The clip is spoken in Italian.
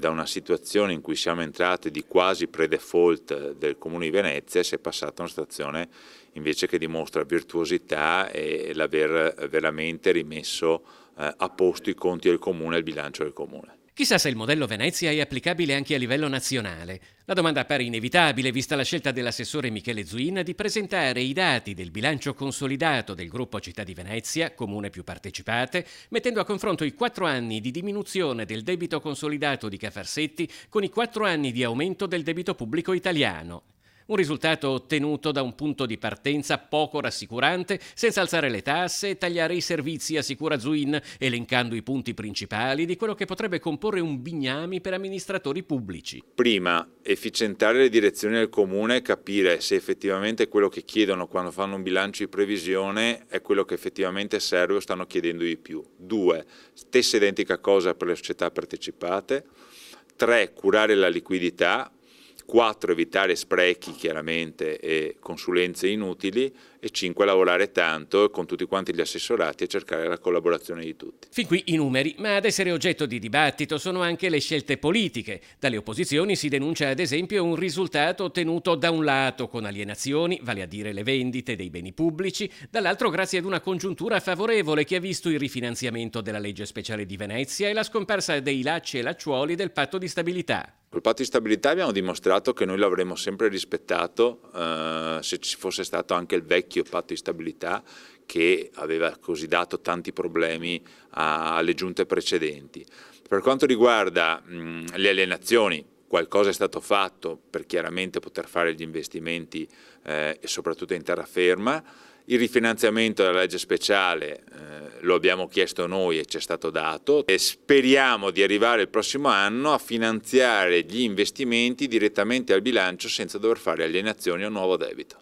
da una situazione in cui siamo entrati di quasi pre-default del Comune di Venezia e si è passata a una situazione invece che dimostra virtuosità e l'aver veramente rimesso a posto i conti del Comune e il bilancio del Comune. Chissà se il modello Venezia è applicabile anche a livello nazionale. La domanda appare inevitabile vista la scelta dell'assessore Michele Zuin di presentare i dati del bilancio consolidato del gruppo Città di Venezia, comune più partecipate, mettendo a confronto i 4 anni di diminuzione del debito consolidato di Cafarsetti con i 4 anni di aumento del debito pubblico italiano. Un risultato ottenuto da un punto di partenza poco rassicurante, senza alzare le tasse e tagliare i servizi, assicura Zuin, elencando i punti principali di quello che potrebbe comporre un bignami per amministratori pubblici. Prima, efficientare le direzioni del Comune e capire se effettivamente quello che chiedono quando fanno un bilancio di previsione è quello che effettivamente serve o stanno chiedendo di più. 2, stessa identica cosa per le società partecipate. 3, curare la liquidità. 4, evitare sprechi chiaramente e consulenze inutili, e 5, lavorare tanto con tutti quanti gli assessorati e cercare la collaborazione di tutti. Fin qui i numeri, ma ad essere oggetto di dibattito sono anche le scelte politiche. Dalle opposizioni si denuncia ad esempio un risultato ottenuto da un lato con alienazioni, vale a dire le vendite dei beni pubblici, dall'altro grazie ad una congiuntura favorevole che ha visto il rifinanziamento della legge speciale di Venezia e la scomparsa dei lacci e lacciuoli del patto di stabilità. Col patto di stabilità abbiamo dimostrato che noi l'avremmo sempre rispettato se ci fosse stato anche il vecchio patto di stabilità che aveva così dato tanti problemi alle giunte precedenti. Per quanto riguarda le alienazioni, qualcosa è stato fatto per chiaramente poter fare gli investimenti e soprattutto in terraferma. Il rifinanziamento della legge speciale lo abbiamo chiesto noi e ci è stato dato e speriamo di arrivare il prossimo anno a finanziare gli investimenti direttamente al bilancio senza dover fare alienazioni o nuovo debito.